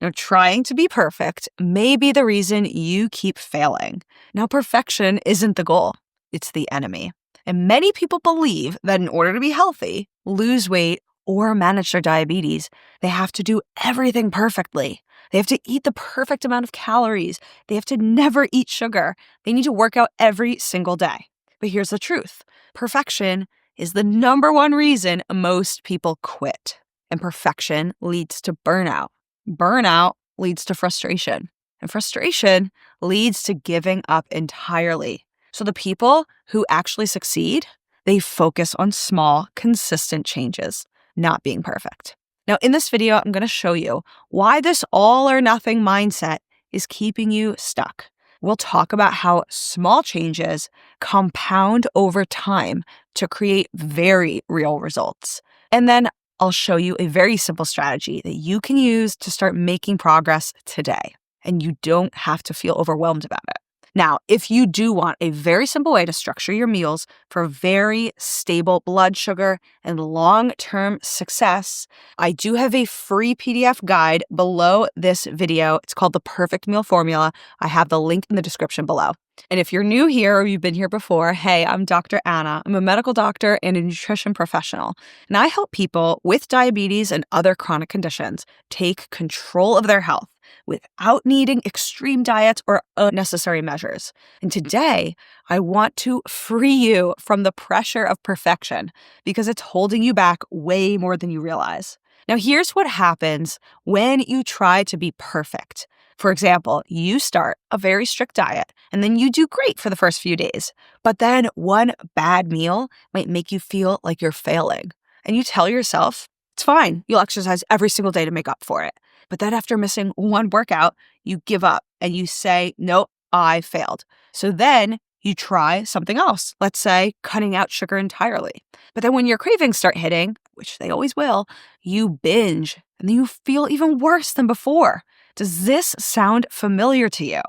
Now, trying to be perfect may be the reason you keep failing. Now, perfection isn't the goal, it's the enemy. And many people believe that in order to be healthy, lose weight, or manage their diabetes, they have to do everything perfectly. They have to eat the perfect amount of calories. They have to never eat sugar. They need to work out every single day. But here's the truth. Perfection is the number one reason most people quit. And perfection leads to burnout. Burnout leads to frustration. And frustration leads to giving up entirely. So the people who actually succeed, they focus on small, consistent changes, not being perfect. Now, in this video, I'm going to show you why this all or nothing mindset is keeping you stuck. We'll talk about how small changes compound over time to create very real results. And then I'll show you a very simple strategy that you can use to start making progress today. And you don't have to feel overwhelmed about it. Now, if you do want a very simple way to structure your meals for very stable blood sugar and long-term success, I do have a free PDF guide below this video. It's called The Perfect Meal Formula. I have the link in the description below. And if you're new here or you've been here before, hey, I'm Dr. Anna. I'm a medical doctor and a nutrition professional. And I help people with diabetes and other chronic conditions take control of their health without needing extreme diets or unnecessary measures. And today, I want to free you from the pressure of perfection because it's holding you back way more than you realize. Now, here's what happens when you try to be perfect. For example, you start a very strict diet and then you do great for the first few days. But then one bad meal might make you feel like you're failing. And you tell yourself, it's fine, you'll exercise every single day to make up for it. But then after missing one workout, you give up and you say, nope, I failed. So then you try something else. Let's say cutting out sugar entirely. But then when your cravings start hitting, which they always will, you binge and then you feel even worse than before. Does this sound familiar to you?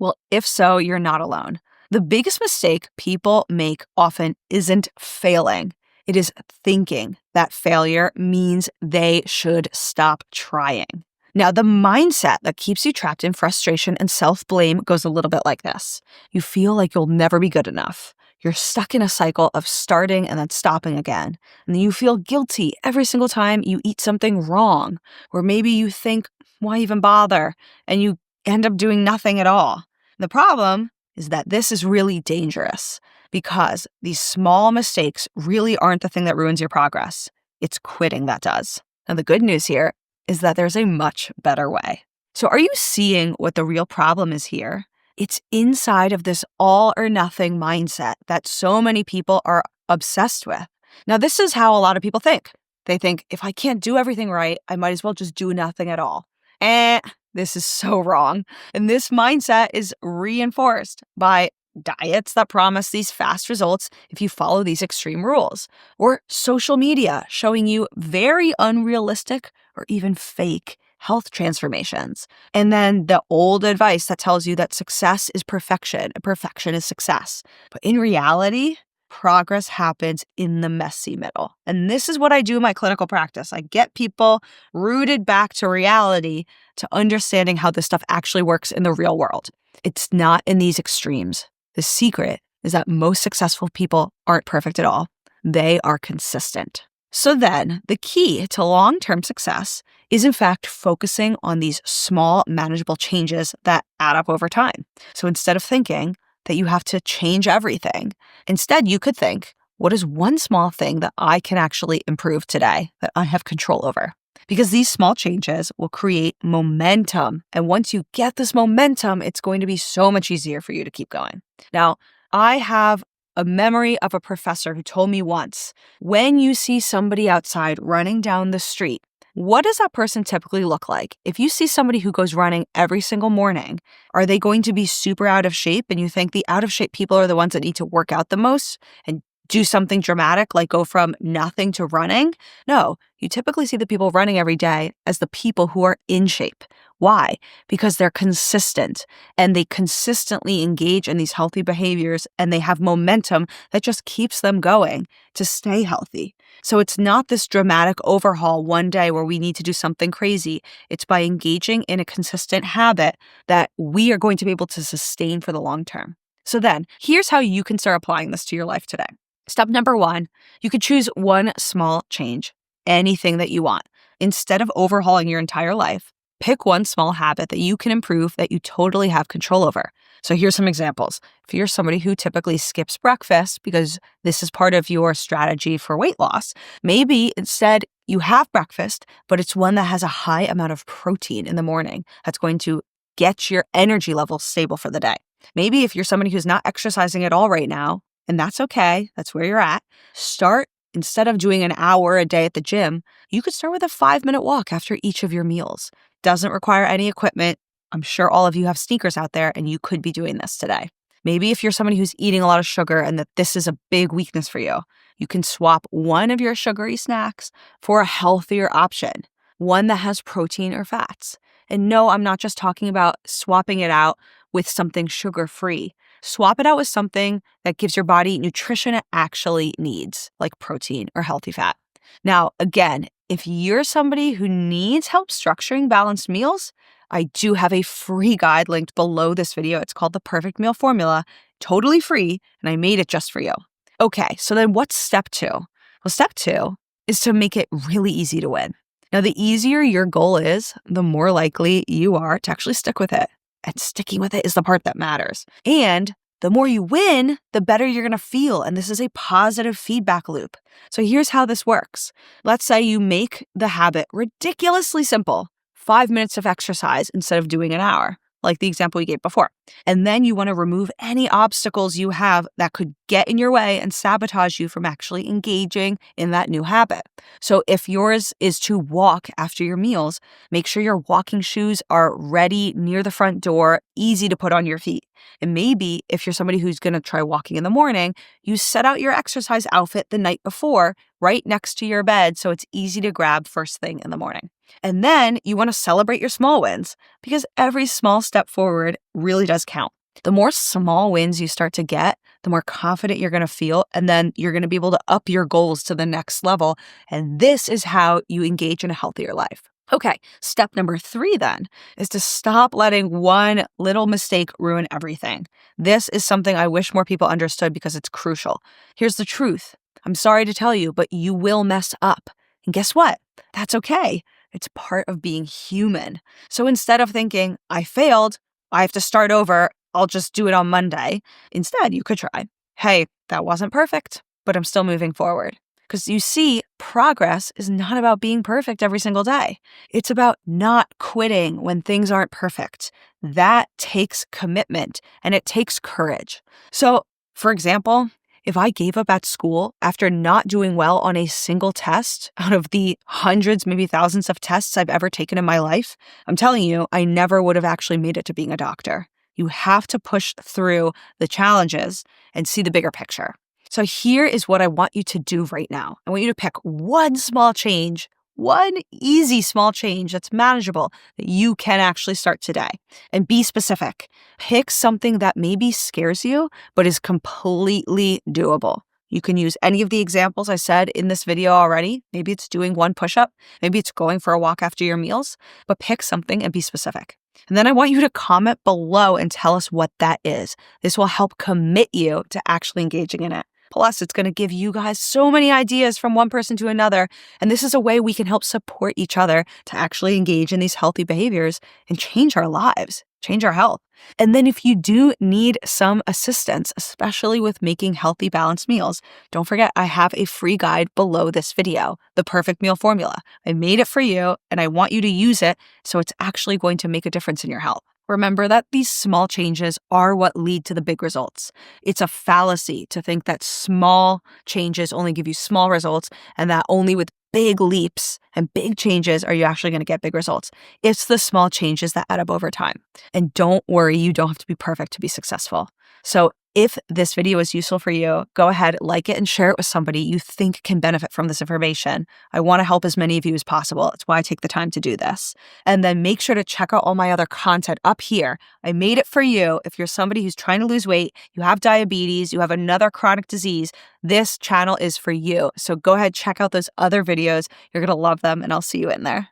Well, if so, you're not alone. The biggest mistake people make often isn't failing. It is thinking that failure means they should stop trying. Now, the mindset that keeps you trapped in frustration and self-blame goes a little bit like this. You feel like you'll never be good enough. You're stuck in a cycle of starting and then stopping again. And then you feel guilty every single time you eat something wrong. Or maybe you think, why even bother? And you end up doing nothing at all. The problem is that this is really dangerous because these small mistakes really aren't the thing that ruins your progress. It's quitting that does. Now, the good news here is that there's a much better way. So are you seeing what the real problem is here? It's inside of this all or nothing mindset that so many people are obsessed with. Now, this is how a lot of people think. They think, if I can't do everything right, I might as well just do nothing at all. This is so wrong. And this mindset is reinforced by diets that promise these fast results if you follow these extreme rules, or social media showing you very unrealistic or even fake health transformations. And then the old advice that tells you that success is perfection and perfection is success. But in reality, progress happens in the messy middle. And this is what I do in my clinical practice. I get people rooted back to reality, to understanding how this stuff actually works in the real world. It's not in these extremes. The secret is that most successful people aren't perfect at all. They are consistent. So then, the key to long-term success is in fact focusing on these small, manageable changes that add up over time. So instead of thinking that you have to change everything, instead you could think, what is one small thing that I can actually improve today that I have control over? Because these small changes will create momentum. And once you get this momentum, it's going to be so much easier for you to keep going. Now, I have a memory of a professor who told me once, when you see somebody outside running down the street, what does that person typically look like? If you see somebody who goes running every single morning, are they going to be super out of shape? And you think the out of shape people are the ones that need to work out the most and do something dramatic, like go from nothing to running? No, you typically see the people running every day as the people who are in shape. Why? Because they're consistent and they consistently engage in these healthy behaviors and they have momentum that just keeps them going to stay healthy. So it's not this dramatic overhaul one day where we need to do something crazy. It's by engaging in a consistent habit that we are going to be able to sustain for the long term. So then, here's how you can start applying this to your life today. Step number 1, you could choose one small change, anything that you want. Instead of overhauling your entire life, pick one small habit that you can improve that you totally have control over. So here's some examples. If you're somebody who typically skips breakfast because this is part of your strategy for weight loss, maybe instead you have breakfast, but it's one that has a high amount of protein in the morning that's going to get your energy levels stable for the day. Maybe if you're somebody who's not exercising at all right now, and that's okay, that's where you're at, start instead of doing an hour a day at the gym, you could start with a 5-minute walk after each of your meals. Doesn't require any equipment. I'm sure all of you have sneakers out there and you could be doing this today. Maybe if you're somebody who's eating a lot of sugar and that this is a big weakness for you, you can swap one of your sugary snacks for a healthier option, one that has protein or fats. And no, I'm not just talking about swapping it out with something sugar-free. Swap it out with something that gives your body nutrition it actually needs, like protein or healthy fat. Now, again, if you're somebody who needs help structuring balanced meals, I do have a free guide linked below this video. It's called the Perfect Meal Formula, totally free, and I made it just for you. Okay, so then what's step 2? Well, step 2 is to make it really easy to win. Now, the easier your goal is, the more likely you are to actually stick with it. And sticking with it is the part that matters. And the more you win, the better you're going to feel. And this is a positive feedback loop. So here's how this works. Let's say you make the habit ridiculously simple, 5 minutes of exercise instead of doing an hour, like the example we gave before. And then you want to remove any obstacles you have that could get in your way and sabotage you from actually engaging in that new habit. So if yours is to walk after your meals, make sure your walking shoes are ready near the front door, easy to put on your feet. And maybe if you're somebody who's going to try walking in the morning, you set out your exercise outfit the night before right next to your bed so it's easy to grab first thing in the morning. And then you want to celebrate your small wins because every small step forward really does count. The more small wins you start to get, the more confident you're going to feel, and then you're going to be able to up your goals to the next level. And this is how you engage in a healthier life. Okay, step number 3 then is to stop letting one little mistake ruin everything. This is something I wish more people understood because it's crucial. Here's the truth. I'm sorry to tell you, but you will mess up. And guess what? That's okay. It's part of being human. So instead of thinking, I failed, I have to start over, I'll just do it on Monday. Instead, you could try, hey, that wasn't perfect, but I'm still moving forward. Because you see, progress is not about being perfect every single day. It's about not quitting when things aren't perfect. That takes commitment and it takes courage. So, for example, if I gave up at school after not doing well on a single test out of the hundreds, maybe thousands of tests I've ever taken in my life, I'm telling you, I never would have actually made it to being a doctor. You have to push through the challenges and see the bigger picture. So here is what I want you to do right now. I want you to pick one small change, one easy small change that's manageable that you can actually start today. And be specific. Pick something that maybe scares you, but is completely doable. You can use any of the examples I said in this video already. Maybe it's doing one push-up. Maybe it's going for a walk after your meals, but pick something and be specific. And then I want you to comment below and tell us what that is. This will help commit you to actually engaging in it. Plus, it's going to give you guys so many ideas from one person to another. And this is a way we can help support each other to actually engage in these healthy behaviors and change our lives, change our health. And then if you do need some assistance, especially with making healthy, balanced meals, don't forget I have a free guide below this video, the Perfect Meal Formula. I made it for you and I want you to use it so it's actually going to make a difference in your health. Remember that these small changes are what lead to the big results. It's a fallacy to think that small changes only give you small results and that only with big leaps and big changes are you actually going to get big results. It's the small changes that add up over time. And don't worry, you don't have to be perfect to be successful. So If this video is useful for you, go ahead, like it, and share it with somebody you think can benefit from this information. I want to help as many of you as possible. That's why I take the time to do this. And then make sure to check out all my other content up here. I made it for you. If you're somebody who's trying to lose weight, you have diabetes, you have another chronic disease, this channel is for you. So go ahead, check out those other videos. You're going to love them, and I'll see you in there.